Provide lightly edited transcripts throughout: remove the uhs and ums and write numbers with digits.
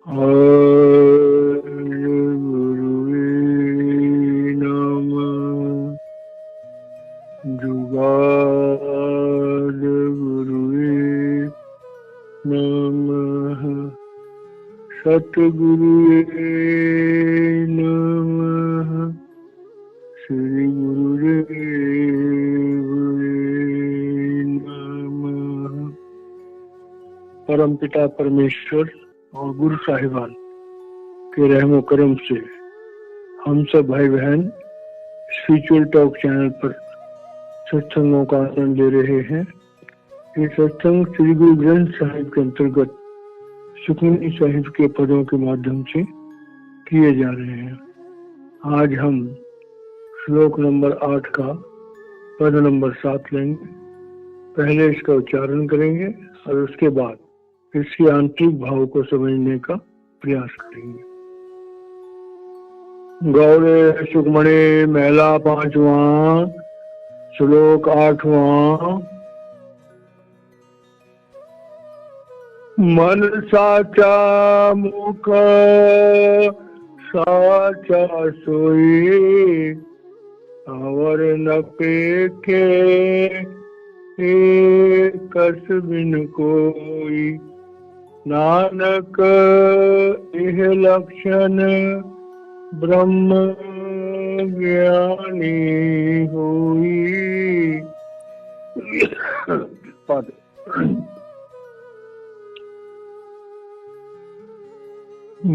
गुरुवे नमः। जुगाद गुरुवे नमः। सतगुरुवे नमः। श्री गुरुदेव नमः। परम पिता परमेश्वर और गुरु साहिबान के रहमो करम से हम सब भाई बहन स्पिरिचुअल टॉक चैनल पर सत्संगों का आनंद ले रहे हैं। ये सत्संग श्री गुरु ग्रंथ साहिब के अंतर्गत सुखमनी साहिब के पदों के माध्यम से किए जा रहे हैं। आज हम श्लोक नंबर 8 का पद नंबर 7 लेंगे। पहले इसका उच्चारण करेंगे और उसके बाद इसके आंतरिक भाव को समझने का प्रयास करेंगे। गौरे सुखमणि महला 5वां श्लोक 8वां। मन साचा मुख साचा सोई और न पेखे कस बिन कोई। नानक इह लक्षण ब्रह्म ज्ञानी होई।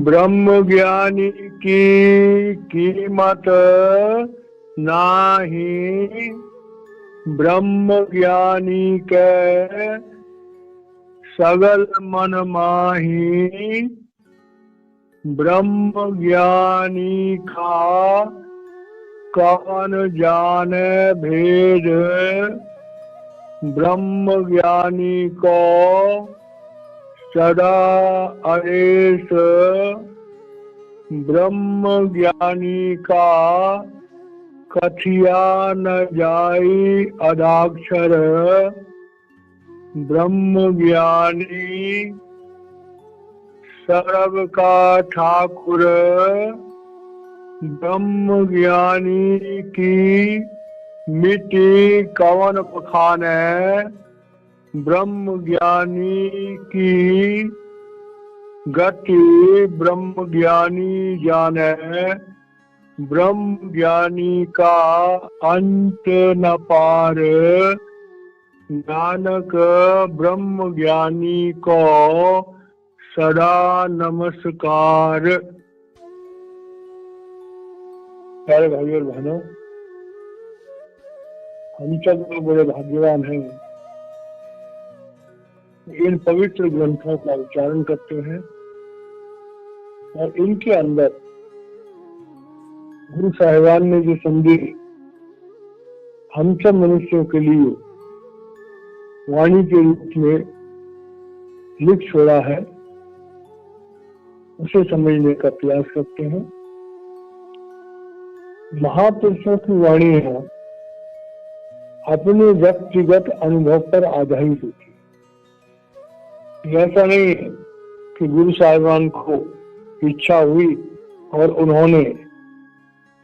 ब्रह्म ज्ञानी की कीमत नाही। ब्रह्म ज्ञानी के सगल मन माही। ब्रह्म ज्ञानी का कौन जाने भेद। ब्रह्म ज्ञानी को सदा अरेस। ब्रह्म ज्ञानी का कथिया न जाई अदाक्षर। ब्रह्म ज्ञानी सर्व का ठाकुर। ब्रह्म ज्ञानी की मिट्टी कवन पखाने। ब्रह्म ज्ञानी की गति ब्रह्म ज्ञानी जाने। ब्रह्म ज्ञानी का अंत न पार। नानक ब्रह्म ज्ञानी को सदा नमस्कार। प्यारे भाइयों और बहनों, हम सब लोग बड़े भाग्यवान हैं। इन पवित्र ग्रंथों का उच्चारण करते हैं और इनके अंदर गुरु साहिबान ने जो संदेश हम सब मनुष्यों के लिए वाणी के रूप में लिख छोड़ा है, उसे समझने का प्रयास करते हैं। महापुरुषों की वाणी है अपने व्यक्तिगत अनुभव पर आधारित होती है। ऐसा नहीं है कि गुरु साहिबान को इच्छा हुई और उन्होंने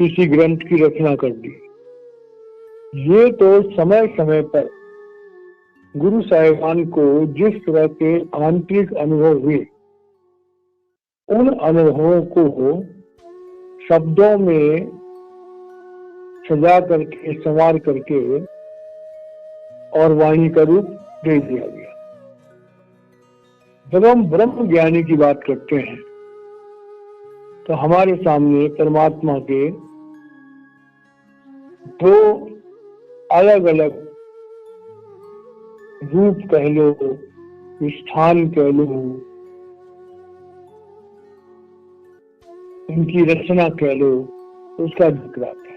किसी ग्रंथ की रचना कर दी। ये तो समय समय पर गुरु साहिबान को जिस तरह के आंतरिक अनुभव हुए, उन अनुभवों को शब्दों में सजा करके, संवार करके और वाणी का रूप दे दिया गया। जब हम ब्रह्म ज्ञानी की बात करते हैं तो हमारे सामने परमात्मा के दो अलग अलग रूप कह लो, स्थान कह लो, उनकी रचना कह लो, उसका जिक्र आता है।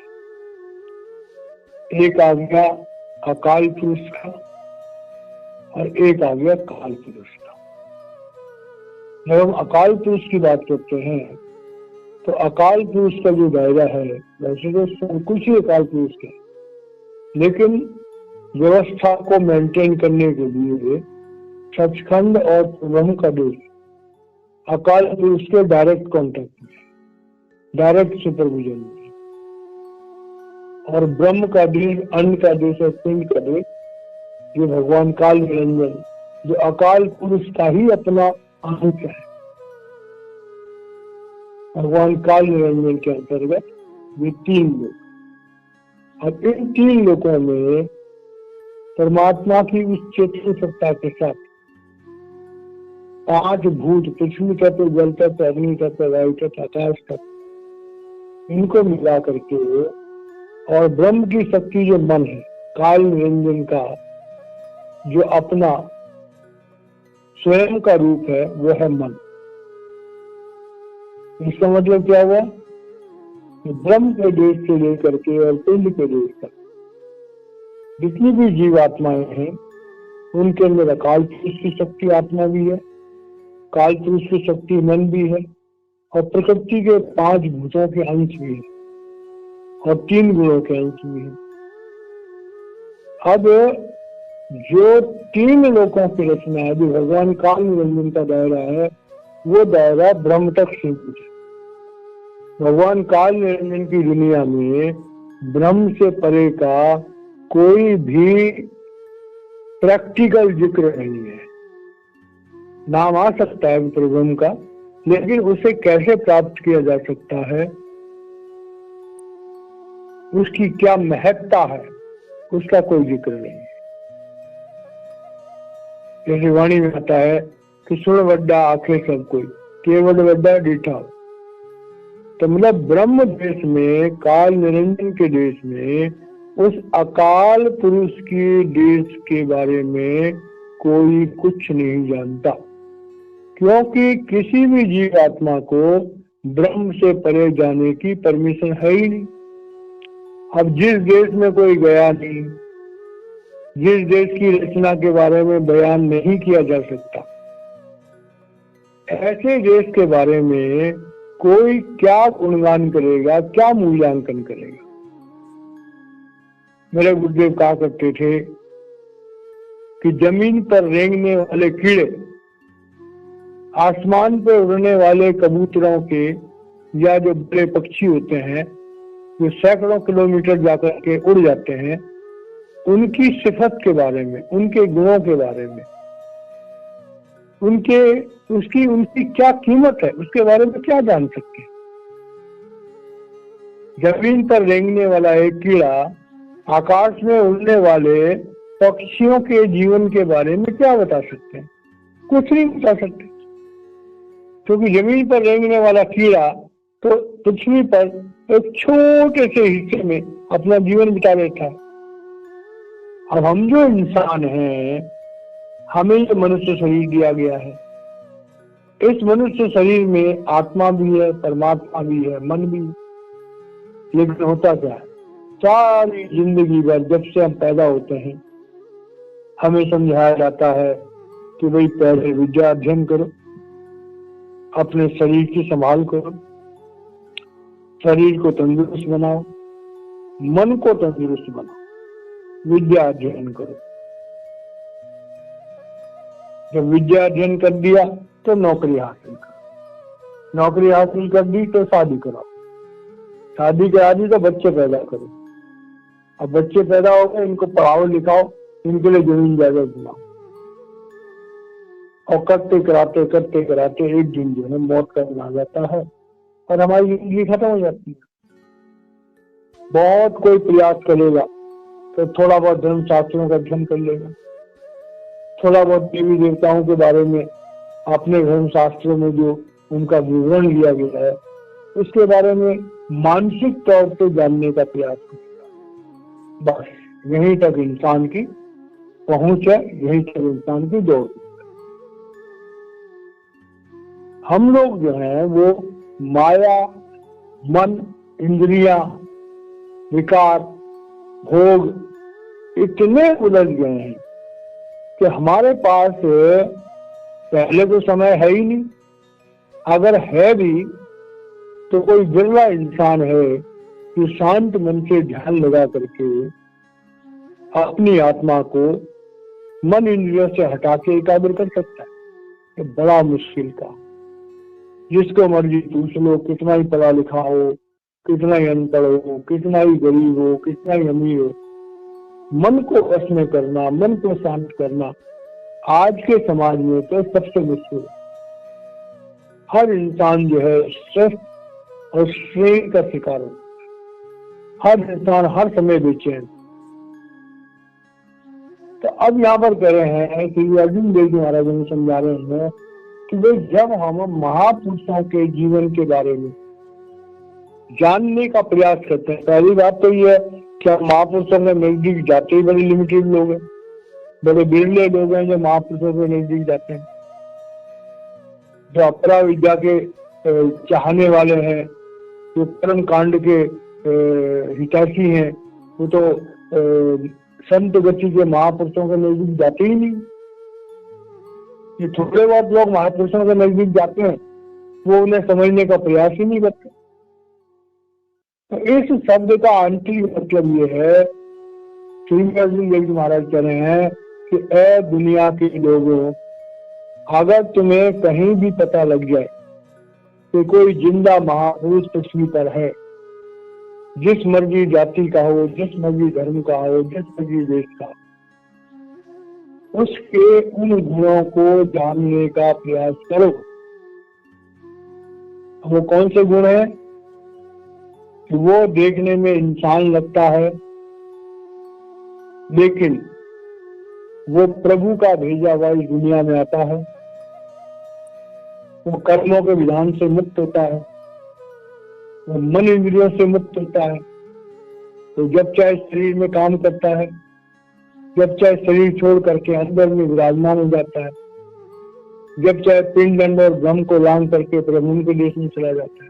एक आ गया अकाल पुरुष का और एक आ गया काल पुरुष का। जब हम अकाल पुरुष की बात करते हैं तो अकाल पुरुष का जो दायरा है, वैसे तो सब कुछ ही अकाल पुरुष का, लेकिन व्यवस्था को मेंटेन करने के लिए सचखंड और ब्रह्म का देश अकाल पुरुष के डायरेक्ट कांटेक्ट में, डायरेक्ट सुपरविजन में। और ब्रह्म का देश, अन्न का देश और पिंड का देश, जो भगवान काल निरंजन, जो अकाल पुरुष का ही अपना अंश है, भगवान काल निरंजन के अंतर्गत ये 3 लोग। अब इन 3 लोगों में परमात्मा की उस चेतन सत्ता के साथ 5 भूत, पृथ्वी तत्व, जल तत्व, अग्नि तत्व, वायु तत्व, आकाश तत्व, इनको मिला करके और ब्रह्म की शक्ति जो मन है, काल निरंजन का जो अपना स्वयं का रूप है, वो है मन। इसका मतलब क्या हुआ? ब्रह्म के देश से लेकर के और पिंड के देश तक जितनी भी जीवात्माएं हैं, उनके अंदर अकाल पुरुष की शक्ति आत्मा भी है, काल पुरुष की शक्ति मन भी है, और प्रकृति के 5 भूतों के अंश भी है, और 3 गुणों के अंश भी है। अब जो 3 लोकों की रचना है, जो भगवान काल निरंजन का दायरा है, वो दायरा ब्रह्म तक सीमित है। भगवान काल निरंजन की दुनिया में ब्रह्म से परे का कोई भी प्रैक्टिकल जिक्र नहीं है। नाम आ सकता है ब्रह्म का, लेकिन उसे कैसे प्राप्त किया जा सकता है, उसकी क्या महत्ता है, उसका कोई जिक्र नहीं है। जैसे वाणी में आता है कि सुन वड्डा आंखें सब कोई, केवल वड्डा डीठा। तो मतलब ब्रह्म देश में, काल निरंजन के देश में, उस अकाल पुरुष की देश के बारे में कोई कुछ नहीं जानता, क्योंकि किसी भी जीव आत्मा को ब्रह्म से परे जाने की परमिशन है ही नहीं। अब जिस देश में कोई गया नहीं, जिस देश की रचना के बारे में बयान नहीं किया जा सकता, ऐसे देश के बारे में कोई क्या गुणगान करेगा, क्या मूल्यांकन करेगा? मेरे गुरुदेव कहा करते थे कि जमीन पर रेंगने वाले कीड़े, आसमान पर उड़ने वाले कबूतरों के, या जो बड़े पक्षी होते हैं जो सैकड़ों किलोमीटर जाकर के उड़ जाते हैं, उनकी सिफत के बारे में, उनके गुणों के बारे में, उनकी क्या कीमत है, उसके बारे में क्या जान सकते हैं? जमीन पर रेंगने वाला एक कीड़ा आकाश में उड़ने वाले पक्षियों के जीवन के बारे में क्या बता सकते हैं? कुछ नहीं बता सकते, क्योंकि जमीन पर रेंगने वाला कीड़ा तो पृथ्वी पर एक छोटे से हिस्से में अपना जीवन बिता लेता है। अब हम जो इंसान हैं, हमें ये मनुष्य शरीर दिया गया है। इस मनुष्य शरीर में आत्मा भी है, परमात्मा भी है, मन भी है। लेकिन होता क्या है, सारी जिंदगी भर जब से हम पैदा होते हैं, हमें समझाया जाता है कि भाई पहले विद्या अध्ययन करो, अपने शरीर की संभाल करो, शरीर को तंदुरुस्त बनाओ, मन को तंदुरुस्त बनाओ, विद्या अध्ययन करो। जब विद्या अध्ययन कर दिया तो नौकरी हासिल करो, नौकरी हासिल कर दी तो शादी कराओ, शादी करा दी तो बच्चे पैदा करो। अब बच्चे पैदा हो गए, इनको पढ़ाओ लिखाओ, इनके लिए जमीन जायदाद बनाओ, और करते कराते एक दिन जो है मौत का दिन आ जाता है और हमारी जिंदगी खत्म हो जाती है। बहुत कोई प्रयास करेगा तो थोड़ा बहुत धर्म शास्त्रों का अध्ययन कर लेगा, थोड़ा बहुत देवी देवताओं के बारे में अपने धर्म शास्त्रों में जो उनका विवरण लिया गया है, उसके बारे में मानसिक तौर पर जानने का प्रयास करेगा। बस यहीं तक इंसान की पहुंच है, यहीं तक इंसान की दौड़। हम लोग जो है वो माया, मन, इंद्रिया, विकार, भोग इतने उलझ गए हैं कि हमारे पास पहले तो समय है ही नहीं, अगर है भी तो कोई बिरला इंसान है कि शांत मन से ध्यान लगा करके अपनी आत्मा को मन इंद्रियों से हटा के एकाग्र कर सकता है। ये बड़ा मुश्किल का। जिसको मर्जी पूछ लो, कितना ही पढ़ा लिखा हो, कितना ही अनपढ़ हो, कितना ही गरीब हो, कितना ही अमीर हो, मन को वश में करना, मन को शांत करना आज के समाज में तो सबसे मुश्किल है। हर इंसान जो है स्ट्रेस और स्ट्रेन का शिकार हो, हर इंसान हर समय बेचैन। तो अब यहाँ पर कह रहे हैं कि अर्जुन देव जी महाराज ने समझा रहे हैं कि भाई जब हम महापुरुषों के जीवन के बारे में जानने का प्रयास करते हैं, पहली बात तो ये है कि हम महापुरुषों के नजदीक जाते ही बड़े लिमिटेड लोग हैं, बड़े बिरले लोग हैं जो महापुरुषों के नजदीक जाते हैं। जो अपरा विद्या के चाहने वाले हैं, जो कर्म कांड के हितैषी हैं, वो तो संत गति के महापुरुषों के नजदीक जाते ही नहीं। ये थोड़े बहुत लोग महापुरुषों के नजदीक जाते हैं, वो उन्हें समझने का प्रयास ही नहीं करते। तो इस शब्द का आंतरिक मतलब ये है, श्री अर्जुन देव जी महाराज कह रहे हैं कि ए दुनिया के लोगों, अगर तुम्हें कहीं भी पता लग जाए कि कोई जिंदा महापुरुष पृथ्वी पर है, जिस मर्जी जाति का हो, जिस मर्जी धर्म का हो, जिस मर्जी देश का, उसके उन गुणों को जानने का प्रयास करो। वो कौन से गुण है? कि वो देखने में इंसान लगता है, लेकिन वो प्रभु का भेजा हुआ इस दुनिया में आता है। वो कर्मों के विधान से मुक्त होता है, वो मन इंद्रियों से मुक्त होता है। तो जब चाहे शरीर में काम करता है, जब चाहे शरीर छोड़ करके अंदर में विराजमान हो जाता है, जब चाहे पिंड दंड और ब्रह्म को लांग करके प्रभु के देश में चला जाता है,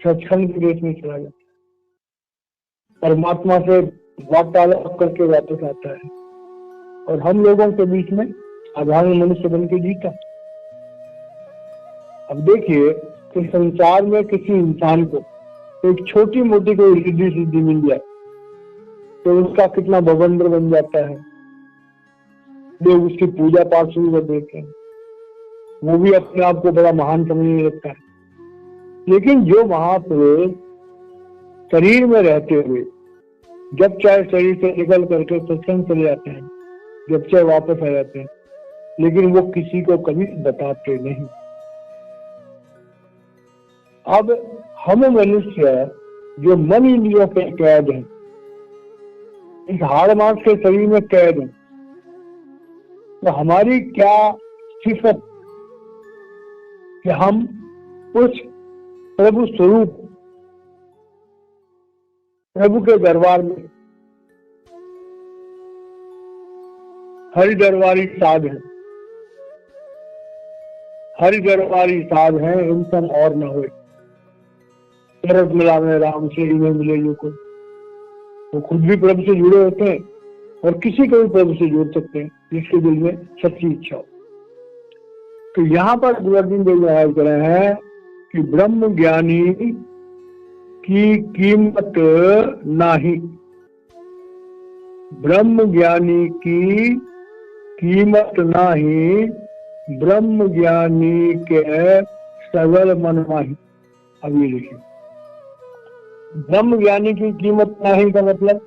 सचखंड के देश में चला जाता है, परमात्मा से वार्तालाप करके वापस आता है और हम लोगों के बीच में साधारण मनुष्य बन के जीता। अब देखिए कि संसार में किसी इंसान को एक छोटी मोटी कोई रिद्धि सिद्धि मिल जाए तो उसका कितना बवंडर बन जाता है। लोग उसकी पूजा पाठ शुरू कर देते हैं, वो भी अपने आप को बड़ा महान समझने लगता है। लेकिन जो महापुरुष शरीर में रहते हुए जब चाहे शरीर से निकल करके सत्संग चले जाते हैं, जब चाहे वापस आ जाते हैं, लेकिन वो किसी को कभी बताते नहीं। अब हम मनुष्य जो मन इंद्रियों के कैद हैं, इस हाड़ मांस के शरीर में कैद हैं, तो हमारी क्या सिफत कि हम उस प्रभु स्वरूप प्रभु के दरबार में हरि दरबारी साध है, हरि दरबारी साध है, इंसान और न हो। तरस मिला में राम से इन्हें मिले जो कोई, वो खुद भी प्रभु से जुड़े होते हैं और किसी को भी प्रभु से जोड़ सकते हैं जिसके दिल में सच्ची इच्छा हो। तो यहाँ पर गुरु अर्जुन देव महाराज कह रहे हैं कि ब्रह्म ज्ञानी की कीमत नाही, ब्रह्म ज्ञानी की कीमत नाही, ब्रह्म ज्ञानी के सगल मन माही। अब ये लिखिए, ब्रह्म ज्ञानी की कीमत नहीं का मतलब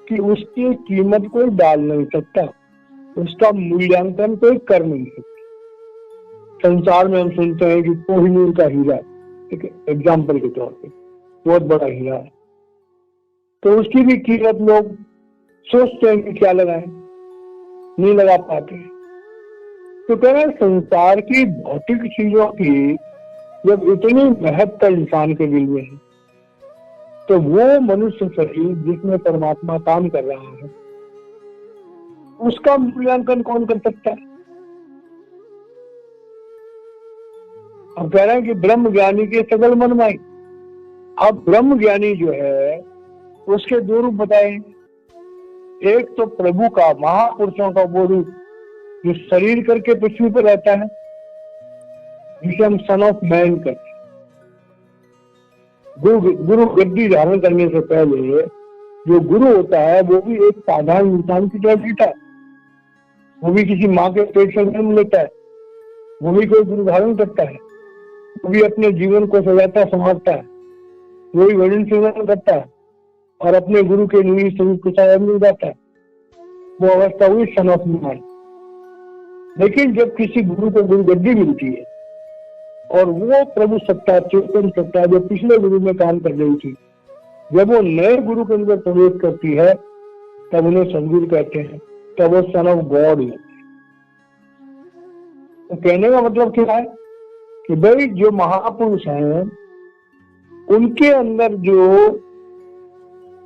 कि उसकी कीमत कोई डाल नहीं सकता, उसका मूल्यांकन कोई कर नहीं सकता। संसार में हम सुनते हैं कि कोहिनूर का हीरा, एक एग्जाम्पल के तौर पे बहुत बड़ा हीरा है, तो उसकी भी कीमत लोग सोचते हैं कि क्या लगाएं, नहीं लगा पाते। तो कह रहे संसार की भौतिक चीजों की जब इतनी महत्ता इंसान के दिल में है, तो वो मनुष्य शरीर जिसमें परमात्मा काम कर रहा है, उसका मूल्यांकन कौन कर सकता है? अब कह रहे हैं कि ब्रह्म ज्ञानी के सगल मन माई। अब ब्रह्म ज्ञानी जो है उसके दो रूप बताए। एक तो प्रभु का, महापुरुषों का वो रूप जो शरीर करके पृथ्वी पर रहता है, जिसे हम सन ऑफ मैन करते हैं। गुरु गद्दी धारण करने से पहले जो गुरु होता है वो भी एक साधारण इंसान की तरह जीता है, वो भी किसी माँ के पेट से जन्म लेता है, वो भी कोई गुरु धारण करता है। वो भी अपने जीवन को सजाता संवारता है, वही भजन सिमरन करता है और अपने गुरु के निजी स्वरूप के साथ मिल जाता है। वो अवस्था हुई सन ऑफ मैन। लेकिन जब किसी गुरु को गुरु गद्दी मिलती है और वो प्रभु सत्ता, चेतन सत्ता जो पिछले गुरु में काम कर रही थी, जब वो नए गुरु के अंदर प्रवेश करती है, तब उन्हें सदगुरु कहते हैं, तब वो सन ऑफ गॉड है। तो कहने का मतलब क्या है कि भाई जो महापुरुष हैं उनके अंदर जो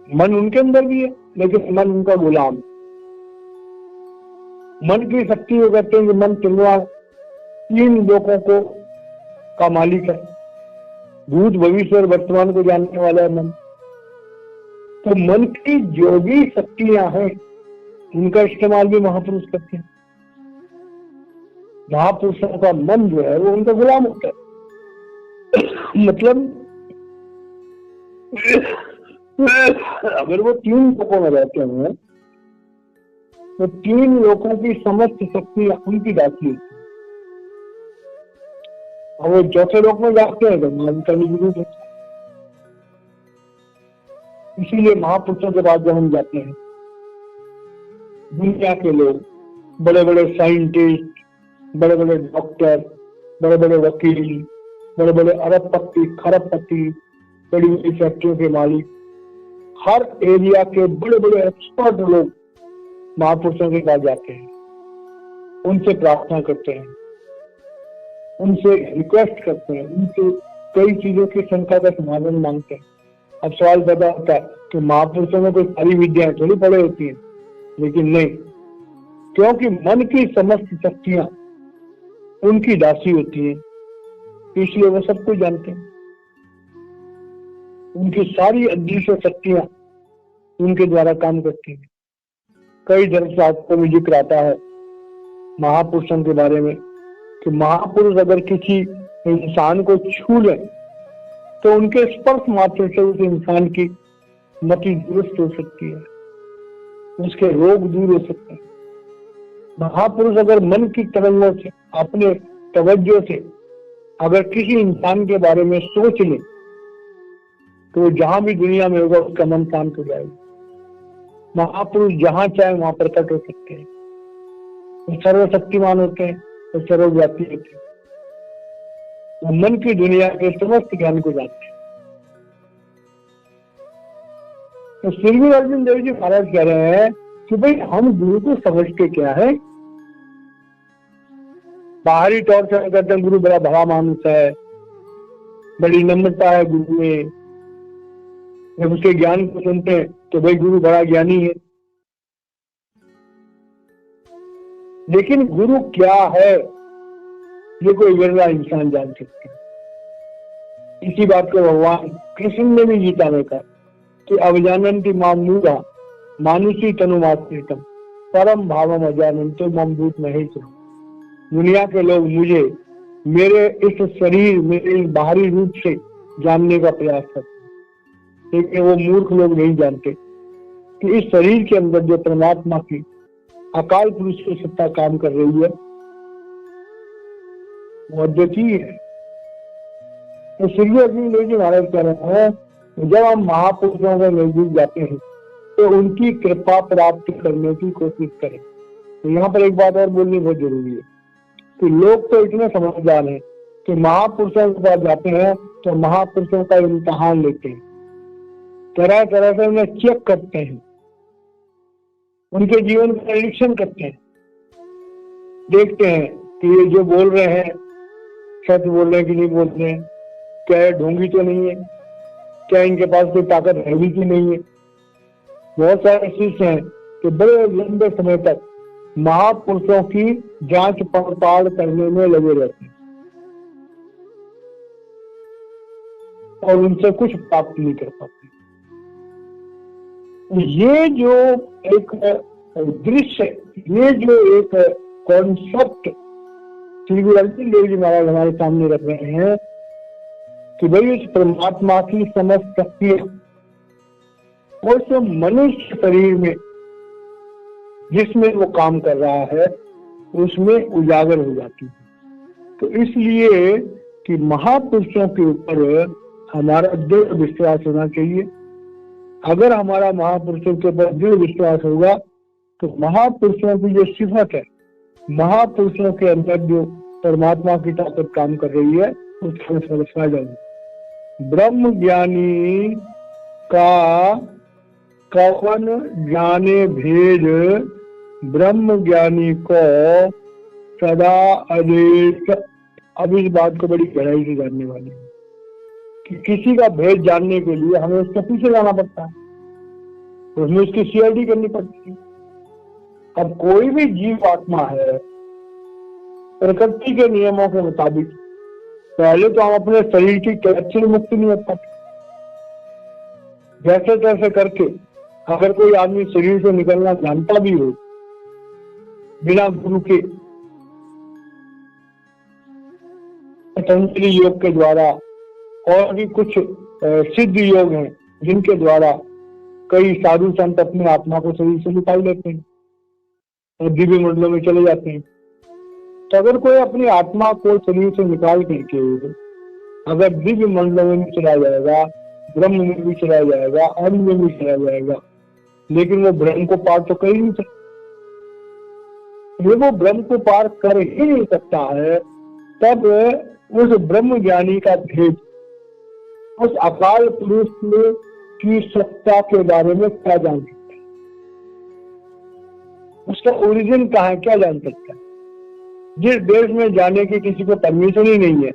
मन, उनके अंदर भी है, लेकिन मन उनका गुलाम। मन की शक्ति वो कहते हैं कि मन तीन लोगों को का मालिक है, भूत भविष्य और वर्तमान को जानने वाला है मन। तो मन की जो भी शक्तियां हैं उनका इस्तेमाल भी महापुरुष करते हैं। महापुरुषों का मन जो है वो उनका गुलाम होता है। मतलब अगर वो तीन लोगों में रहते हैं तो तीन लोगों की समस्त शक्ति उनकी दासी होती है, और वो चौथे लोग में जाते हैं तो मन का भी गुरु होता है। इसीलिए महापुरुषों के बाद जब हम जाते हैं, दुनिया के लोग, बड़े बड़े साइंटिस्ट, बड़े बड़े डॉक्टर, बड़े बड़े वकील, बड़े बड़े अरबपति, खरबपति, बड़ी बड़ी फैक्ट्रियों के मालिक, हर एरिया के बड़े बड़े एक्सपर्ट लोग महापुरुषों के पास जाते हैं, उनसे प्रार्थना करते हैं, उनसे रिक्वेस्ट करते हैं, उनसे कई चीजों की शंका का समाधान मांगते हैं। अब सवाल पैदा होता है कि महापुरुषों में कोई सारी विद्याएं थोड़ी पढ़े होती हैं, लेकिन नहीं, क्योंकि मन की समस्त शक्तियां उनकी दासी होती हैं, इसलिए वो सब कुछ जानते हैं। उनकी सारी अदृश्य शक्तियां उनके द्वारा काम करती हैं। कई धर्मशास्त्रों में जिक्र आता है महापुरुषों के बारे में कि महापुरुष अगर किसी इंसान को छू ले तो उनके स्पर्श मात्र से उस इंसान की मति दुरुस्त हो सकती है, उसके रोग दूर हो सकते हैं। महापुरुष अगर मन की तरंगों से, अपने तवज्जो से अगर किसी इंसान के बारे में सोच ले तो वो जहां भी दुनिया में होगा उसका मन शांत हो जाएगा। महापुरुष जहां चाहे वहां प्रकट हो सकते हैं, वो सर्वशक्तिमान होते हैं, वो सर्वव्यापी होते हैं, वो मन की दुनिया के समस्त ज्ञान को जानते हैं। तो श्री गुरु अर्जुन देव जी महाराज कह रहे हैं कि भाई हम गुरु को समझते क्या है। बाहरी तौर से कहते हैं गुरु बड़ा भला मानुस है, बड़ी नम्रता है गुरु में। जब उसके ज्ञान को सुनते हैं तो भाई गुरु बड़ा ज्ञानी है। लेकिन गुरु क्या है ये कोई विरला इंसान जान सकता है। इसी बात को भगवान कृष्ण ने भी गीता में कहा कि अवजानन्ति माम मूढ़ा मानुषी तनुमाश्रितम परम भावम अजानन्तो मम भूत महेश्वरम। दुनिया के लोग मुझे मेरे इस शरीर, मेरे इस बाहरी रूप से जानने का प्रयास करते हैं, लेकिन वो मूर्ख लोग नहीं जानते कि इस शरीर के अंदर जो परमात्मा की अकाल पुरुष की सत्ता काम कर रही है वो अद्वितीय है। तो श्री अर्जुन देव जी महाराज कह रहे हैं जब हम महापुरुषों के नजदीक जाते हैं तो उनकी कृपा प्राप्त करने की कोशिश करें। तो यहाँ पर एक बात और बोलनी बहुत जरूरी है कि लोग तो इतने समझदार हैं कि महापुरुषों के पास जाते हैं तो महापुरुषों का इम्तिहान लेते हैं, तरह तरह से उन्हें चेक करते हैं, उनके जीवन का निरीक्षण करते हैं, देखते हैं कि ये जो बोल रहे हैं सच बोल रहे हैं कि नहीं बोल रहे हैं, क्या ये ढोंगी तो नहीं है, क्या इनके पास कोई ताकत है भी कि नहीं है। बहुत सारे शिष्य हैं कि बड़े लंबे समय तक महापुरुषों की जांच पड़ताल करने में लगे रहते हैं और उनसे कुछ प्राप्त नहीं कर पाते। ये जो एक दृश्य, ये जो एक कॉन्सेप्ट श्री गुरु अर्जुन देव जी महाराज हमारे सामने रख रहे हैं कि भाई इस परमात्मा की समस्त शक्ति उस मनुष्य शरीर में जिसमें वो काम कर रहा है उसमें उजागर हो जाती है। तो इसलिए कि महापुरुषों के ऊपर हमारा दृढ़ विश्वास होना चाहिए। अगर हमारा महापुरुषों के ऊपर दृढ़ विश्वास होगा तो महापुरुषों की जो सिफत है, महापुरुषों के अंदर जो परमात्मा की ताकत काम कर रही है, उसको समझ जाएंगे। ब्रह्म ज्ञानी का कवन जाने भेद, ब्रह्म ज्ञानी को सदा आदेश। अब इस बात को बड़ी गहराई से जानने वाले हैं कि किसी का भेद जानने के लिए हमें उसके पीछे जाना पड़ता है, उसमें उसकी सीआईडी करनी पड़ती है। अब कोई भी जीव आत्मा है, प्रकृति के नियमों के मुताबिक पहले तो हम अपने शरीर की कैद से मुक्त नहीं हो पाते। जैसे तैसे करके अगर कोई आदमी शरीर से निकलना जानता भी हो बिना गुरु के, पतंजलि योग के द्वारा और भी कुछ सिद्ध योग हैं जिनके द्वारा कई साधु संत अपने आत्मा को शरीर से निकाल लेते हैं और दिव्य मंडलों में चले जाते हैं। तो अगर कोई अपनी आत्मा को शरीर से निकाल करके अगर दिव्य मंडलों में भी चला जाएगा, ब्रह्म में भी चला जाएगा, अन्य में भी चला जाएगा, लेकिन वो ब्रह्म को पार तो कर ही नहीं सकता। वो ब्रह्म को पार कर ही नहीं सकता है, तब उस ब्रह्म ज्ञानी का भेद, उस अकाल पुरुष की सत्ता के बारे में क्या जान सकता है, उसका ओरिजिन कहाँ है, क्या जान सकता है। जिस देश में जाने की किसी को परमिशन ही नहीं है,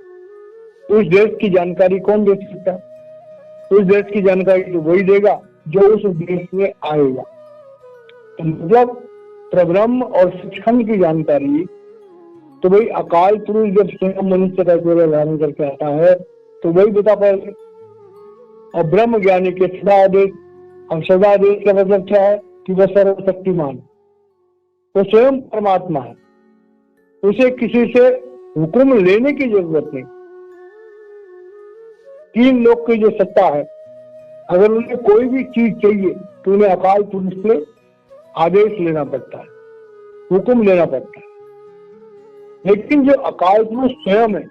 उस देश की जानकारी कौन दे सकता है? उस देश की जानकारी तो वही देगा जो उस देश में आएगा। तो मतलब प्रब्रह्म और शिक्षण की जानकारी तो भाई अकाल पुरुष जब स्वयं मनुष्य का चेहरा धारण करके आता है तो वही बता पाएगा। और ब्रह्म ज्ञानी के सदा आदेश, अब सदा आदेश का मतलब क्या है कि वह सर्वशक्तिमान, वो स्वयं परमात्मा है, उसे किसी से हुक्म लेने की जरूरत नहीं। तीन लोग की जो सत्ता है, अगर उन्हें कोई भी चीज चाहिए तो उन्हें अकाल पुरुष से आदेश लेना पड़ता है, हुक्म लेना पड़ता है। लेकिन जो अकाल पुरुष स्वयं है,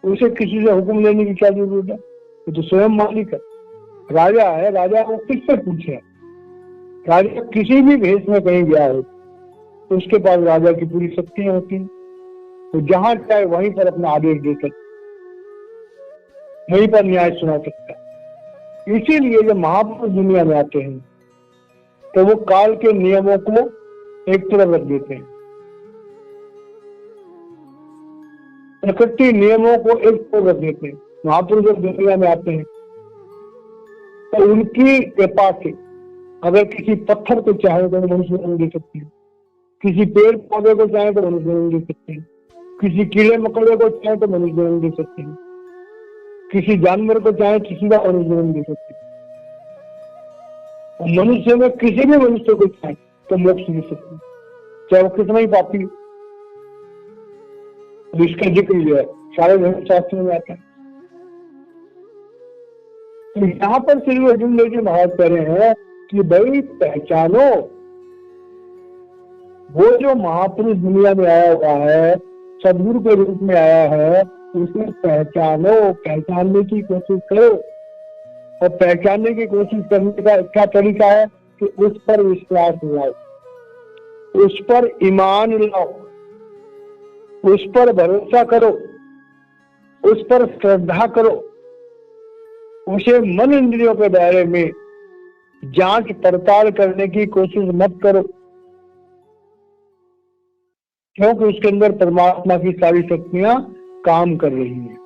उसे किसी से हुक्म लेने की क्या जरूरत है? वो तो स्वयं मालिक है, राजा है। राजा को किससे पूछे? राजा किसी भी भेष में कहीं गया हो तो उसके पास राजा की पूरी शक्तियां होती हैं, तो जहां चाहे वहीं पर अपना आदेश दे सकता, वहीं पर न्याय सुना सकता है। इसीलिए जब महापुरुष दुनिया में आते हैं तो वो काल के नियमों को एक तरफ रख देते हैं, प्रकृति नियमों को एक तरफ रख देते हैं। महापुरुष जब दुनिया में आते हैं तो उनकी कृपा से अगर किसी पत्थर को चाहे तो मनुष्य जन्म दे सकते हैं, किसी पेड़ पौधे को चाहे तो मनुष्य जन्म दे सकते हैं, किसी कीड़े मकोड़े को चाहे तो मनुष्य जन्म दे सकते हैं, किसी जानवर को चाहे किसी का मनुष्य जन्म दे सकते हैं। मनुष्य में किसी भी मनुष्य को चाहे तो मोक्ष दे सकते हैं, चाहे वो कितना ही पापी हो। इसका जिक्र जो है सारे धर्मशास्त्रों में आता है। तो यहाँ पर श्री अर्जुन देव जी महाराज कह रहे हैं कि भाई पहचानो, वो जो महापुरुष दुनिया में आया हुआ है, सदगुरु के रूप में आया है, उसे पहचानो, पहचानने की कोशिश करो। और पहचानने की कोशिश करने का क्या तरीका है कि उस पर विश्वास लाओ, उस पर ईमान लाओ, उस पर भरोसा करो, उस पर श्रद्धा करो। उसे मन इंद्रियों के दायरे में जांच पड़ताल करने की कोशिश मत करो, क्योंकि उसके अंदर परमात्मा की सारी शक्तियां काम कर रही हैं।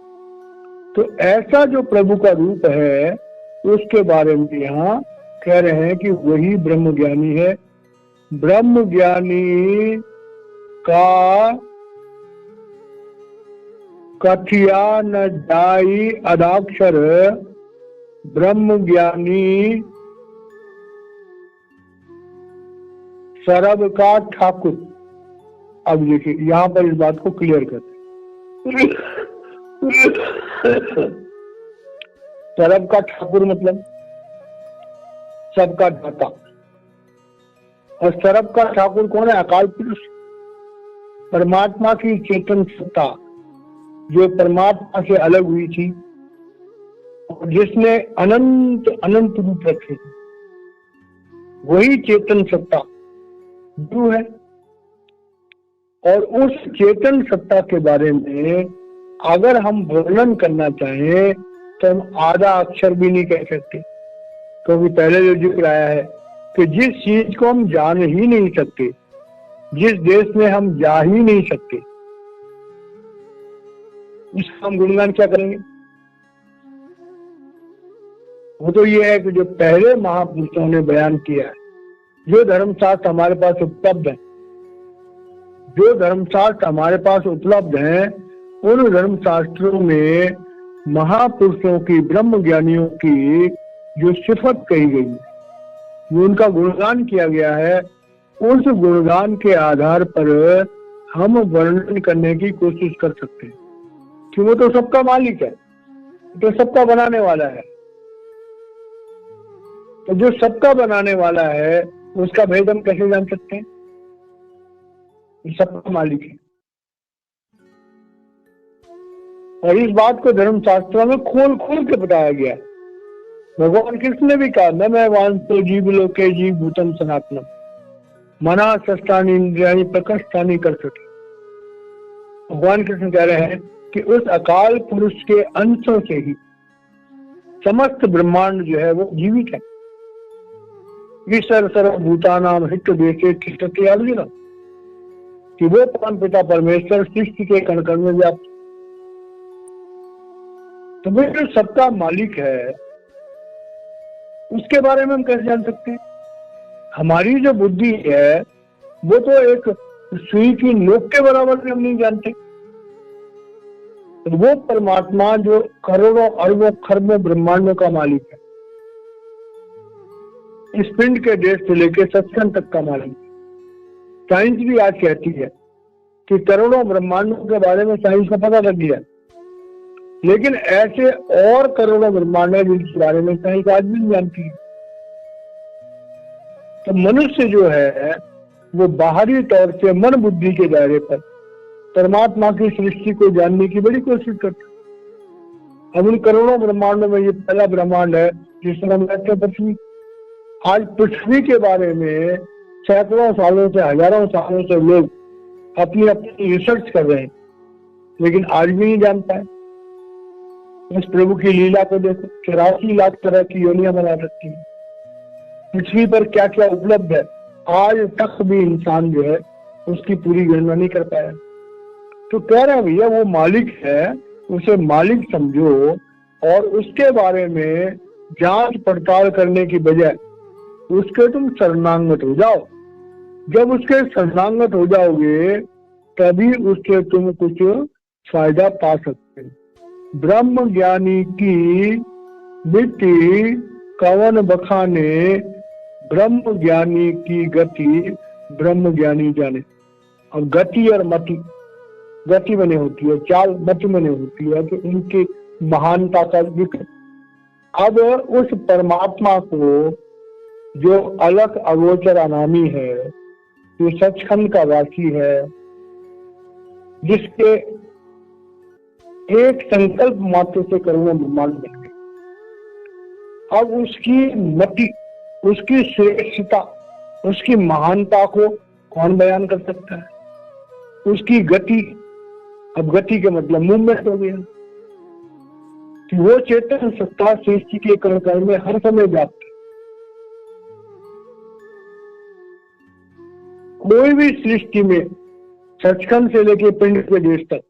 तो ऐसा जो प्रभु का रूप है उसके बारे में यहाँ कह रहे हैं कि वही ब्रह्म ज्ञानी है। ब्रह्म ज्ञानी का कथिया न जाई अदाक्षर, ब्रह्म ज्ञानी सरब का ठाकुर। अब देखिए यहाँ पर इस बात को क्लियर करते सरब का ठाकुर मतलब सबका दाता, और सरब का ठाकुर कौन है? अकाल पुरुष, परमात्मा की चेतन सत्ता, जो परमात्मा से अलग हुई थी और जिसने अनंत अनंत रूप रखे थे, वही चेतन सत्ता गुरु है। और उस चेतन सत्ता के बारे में अगर हम वर्णन करना चाहें तो हम आधा अक्षर भी नहीं कह सकते, क्योंकि पहले जो जिक्र आया है कि जिस चीज को हम जान ही नहीं सकते, जिस देश में हम जा ही नहीं सकते, उसका हम गुणगान क्या करेंगे। वो तो ये है कि जो पहले महापुरुषों ने बयान किया है, जो धर्मशास्त्र हमारे पास उपलब्ध है, जो धर्मशास्त्र हमारे पास उपलब्ध है, उन धर्मशास्त्रों में महापुरुषों की, ब्रह्म ज्ञानियों की जो सिफत कही गई है, जो उनका गुणगान किया गया है, उस गुणगान के आधार पर हम वर्णन करने की कोशिश कर सकते हैं कि वो तो सबका मालिक है, तो सबका बनाने वाला है। तो जो सबका बनाने वाला है उसका भेद हम कैसे जान सकते हैं? सबका मालिक है। और इस बात को धर्मशास्त्रों में खोल खोल के बताया गया है। भगवान कृष्ण ने भी कहा, न मैं वांसो जीव लोके जीव भूतम सनातनम मना शस्त्राणि इंद्रियाणि प्रकष्टानि कर सके। भगवान कृष्ण कह रहे हैं कि उस अकाल पुरुष के अंशों से ही समस्त ब्रह्मांड जो है वो जीवित है। ईश्वर सर्वभूतानां हृदयदेशे तिष्ठति अर्जुन, कि वो परम पिता परमेश्वर सृष्टि के कण कण में व्याप्त। तो वो जो सबका मालिक है उसके बारे में हम कैसे जान सकते हैं? हमारी जो बुद्धि है वो तो एक सुई की नोक के बराबर भी हम नहीं जानते। तो वो परमात्मा जो करोड़ों अरबों खरबों ब्रह्मांडों का मालिक है, इस पिंड के देश से लेकर सत्संग तक का मालिक। साइंस भी आज कहती है कि करोड़ों ब्रह्मांडों के बारे में साइंस को पता लग गया, लेकिन ऐसे और करोड़ों ब्रह्मांड है जिनके बारे में साइंस आज भी नहीं जानती है। तो मनुष्य जो है वो बाहरी तौर से मन बुद्धि के दायरे पर परमात्मा की सृष्टि को जानने की बड़ी कोशिश करता है। अब उन करोड़ों ब्रह्मांडों में ये पहला ब्रह्मांड है जिसमें हम रहते हैं, पृथ्वी। आज पृथ्वी के बारे में सैकड़ों सालों से, हजारों सालों से लोग अपनी अपनी रिसर्च कर रहे हैं, लेकिन आज भी नहीं जान पाए। इस प्रभु की लीला को देखो, 84 लाख तरह की योनियां बना रखी है। पृथ्वी पर क्या क्या उपलब्ध है, आज तक भी इंसान जो है उसकी पूरी गणना नहीं कर पाया। तो कह रहे हैं भैया वो मालिक है, उसे मालिक समझो और उसके बारे में जांच पड़ताल करने की बजाय उसके तुम शरणागत हो जाओ। जब उसके शरणागत हो जाओगे तभी उससे तुम कुछ फायदा पा सकते हो। ब्रह्म ज्ञानी की मिट्टी कवन बखाने, ब्रह्म ज्ञानी की गति ब्रह्म ज्ञानी जाने। और गति और मति, गति बने होती है, चाल मति बने होती है, तो इनकी महानता का जिक्र। अब उस परमात्मा को जो अलग अगोचर अनामी है, जो सचखंड का वासी है, जिसके एक संकल्प मात्र से करोड़ों ब्रह्मांड बन गए, अब उसकी मति, उसकी श्रेष्ठता, उसकी महानता को कौन बयान कर सकता है? उसकी गति, अब गति के मतलब मूवमेंट हो गया कि वो चेतन सत्ता सृष्टि के कण कण में हर समय व्याप्त है। कोई भी सृष्टि में सचखंड से लेके पिंड के देश तक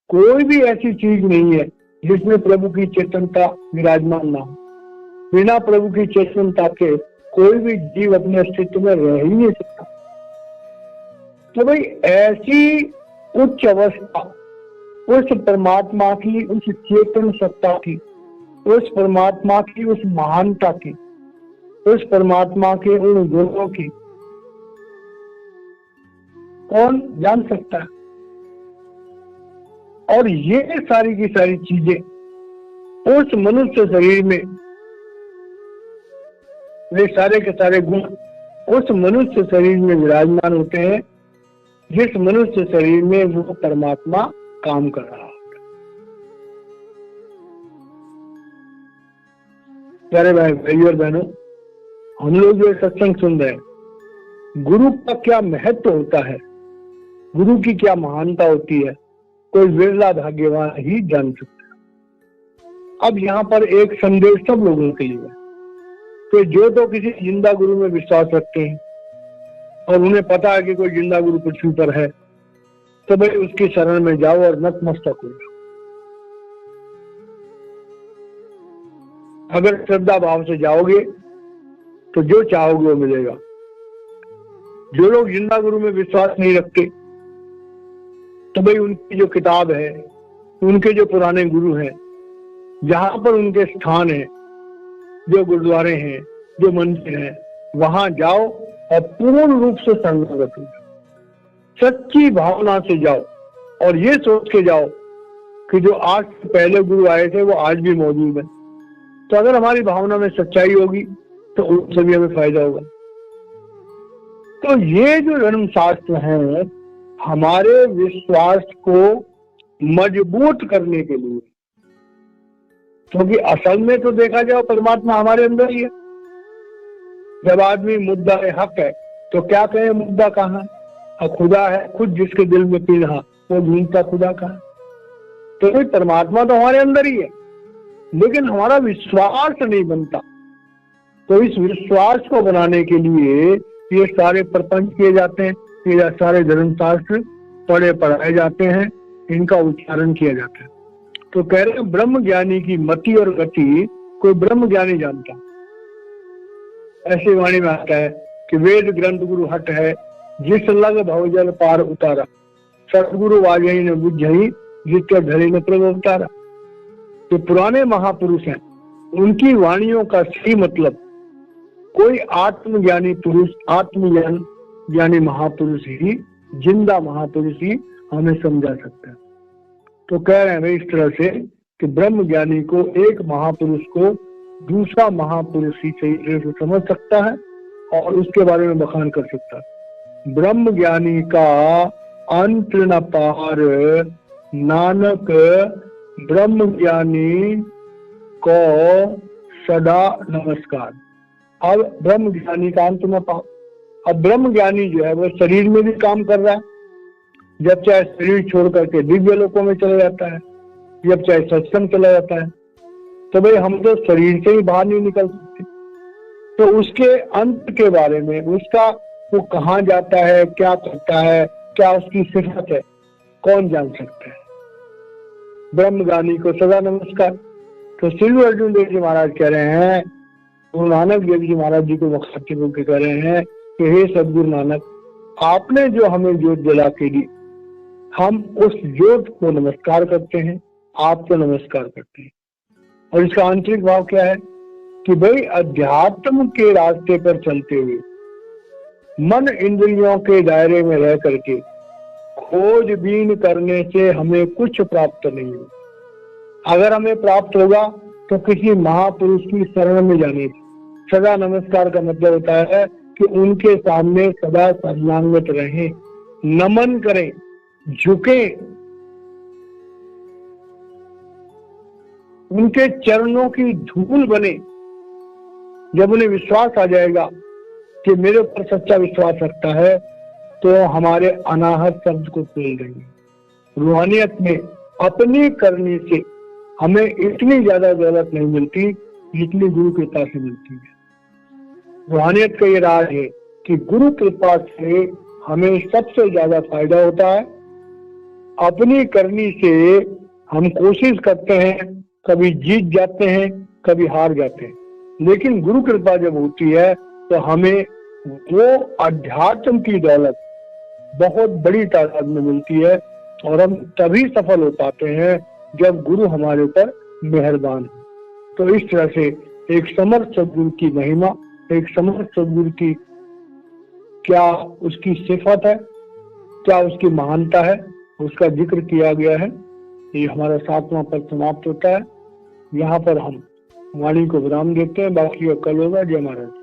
कोई भी ऐसी चीज नहीं है जिसमें प्रभु की चेतनता विराजमान ना हो। बिना प्रभु की चेतनता के कोई भी जीव अपने अस्तित्व में रह ही नहीं सकता। तो भाई ऐसी उच्च अवस्था उस परमात्मा की, उस चेतन सत्ता की, उस परमात्मा की उस महानता की, उस परमात्मा के उन गुणों की कौन जान सकता है? और ये सारी की सारी चीजें उस मनुष्य शरीर में, वे सारे के सारे गुण उस मनुष्य शरीर में विराजमान होते हैं जिस मनुष्य शरीर में वो परमात्मा काम कर रहा होता है। प्यारे भाई और बहनों, हम लोग जो सत्संग सुन रहे हैं, गुरु का क्या महत्व होता है, गुरु की क्या महानता होती है, कोई विरला भाग्यवान ही जान सकता है। अब यहाँ पर एक संदेश सब लोगों के लिए है कि जो तो किसी जिंदा गुरु में विश्वास रखते हैं और उन्हें पता है कि कोई जिंदा गुरु पृथ्वी पर है, तो भाई उसकी शरण में जाओ और नतमस्तक हो जाओ। अगर श्रद्धा भाव से जाओगे तो जो चाहोगे वो मिलेगा। जो लोग जिंदा गुरु में विश्वास नहीं रखते, तो भाई उनकी जो किताब है, उनके जो पुराने गुरु हैं, जहां पर उनके स्थान है, जो गुरुद्वारे हैं, जो मंदिर हैं, वहां जाओ और पूर्ण रूप से संगत हो, सच्ची भावना से जाओ और ये सोच के जाओ कि जो आज पहले गुरु आए थे वो आज भी मौजूद है। तो अगर हमारी भावना में सच्चाई होगी तो उनसे भी हमें फायदा होगा। तो ये जो धर्म शास्त्र है हमारे विश्वास को मजबूत करने के लिए, क्योंकि असल में तो देखा जाए परमात्मा हमारे अंदर ही है। जब आदमी मुद्दा हक है तो क्या कहें मुद्दा कहाँ है, खुदा है खुद जिसके दिल में पिन्हा, वो ढूंढता खुदा कहाँ। तो भाई परमात्मा तो हमारे अंदर ही है, लेकिन हमारा विश्वास नहीं बनता। तो इस विश्वास को बनाने के लिए ये सारे प्रपंच किए जाते हैं, ये सारे धर्मशास्त्र पढ़ाए जाते हैं, इनका उच्चारण किया जाता है। तो कह रहे हैं ब्रह्म ज्ञानी की मति और गति कोई ब्रह्म ज्ञानी जानता। ऐसी वाणी में आता है कि वेद ग्रंथ गुरु हट है, जिस लग भवजल पार उतारा, सतगुरु वाजही ने बुझई, जिसके धरे ने प्रभु उतारा। जो पुराने महापुरुष हैं उनकी वाणियों का सही मतलब कोई आत्मज्ञानी पुरुष, आत्मज्ञानी महापुरुष ही, जिंदा महापुरुष ही हमें समझा सकता है। तो कह रहे हैं इस तरह से कि ब्रह्म ज्ञानी को एक महापुरुष को दूसरा महापुरुष ही सही तरह से समझ सकता है और उसके बारे में बखान कर सकता है। ब्रह्म ज्ञानी का अंत न पार, नानक ब्रह्म ज्ञानी को सदा नमस्कार। अब ब्रह्म ज्ञानी का अंत न पार, अब ब्रह्म ज्ञानी जो है वो शरीर में भी काम कर रहा है, जब चाहे शरीर छोड़ करके दिव्य लोकों में चला जाता है, जब चाहे सत्संग चला जाता है। तो भाई हम तो शरीर से ही बाहर नहीं निकल सकते। तो उसके अंत के बारे में, उसका वो कहाँ जाता है, क्या करता है, क्या उसकी सिफत है, कौन जान सकता है। ब्रह्मज्ञानी को सदा नमस्कार। तो श्री अर्जुन देव जी महाराज कह रहे हैं, गुरु नानक देव जी महाराज जी को बखाते होकर कह रहे हैं कि हे सदगुरु नानक, आपने जो हमें ज्योत जला के दी, हम उस ज्योत को नमस्कार करते हैं, आपको नमस्कार करते हैं। और इसका आंतरिक भाव क्या है कि भाई अध्यात्म के रास्ते पर चलते हुए मन इंद्रियों के दायरे में रह करके खोजबीन करने से हमें कुछ प्राप्त नहीं हो। अगर हमें प्राप्त होगा तो किसी महापुरुष की शरण में जाने की। सदा नमस्कार का मतलब होता है कि उनके सामने सदा शरणागत रहें, नमन करें, झुके, उनके चरणों की धूल बने। जब उन्हें विश्वास आ जाएगा कि मेरे ऊपर सच्चा विश्वास रखता है, तो हमारे अनाहत शब्द को खोल देंगे। रूहानियत में अपनी करनी से हमें इतनी ज्यादा जरूरत नहीं मिलती जितनी गुरु कृपा से मिलती है। रूहानियत का ये राज है कि गुरु कृपा से हमें सबसे ज्यादा फायदा होता है। अपनी करनी से हम कोशिश करते हैं, कभी जीत जाते हैं, कभी हार जाते हैं, लेकिन गुरु कृपा जब होती है तो हमें वो अध्यात्म की दौलत बहुत बड़ी तादाद में मिलती है और हम तभी सफल हो पाते हैं जब गुरु हमारे ऊपर मेहरबान है। तो इस तरह से एक समर्थ सदगुरु की महिमा, एक समर्थ सदगुरु की क्या उसकी सिफत है, क्या उसकी महानता है, उसका जिक्र किया गया है। ये हमारा 7वां पद समाप्त होता है। यहाँ पर हम वाणी को विराम देते हैं, बाकी कल होगा। जय महाराज।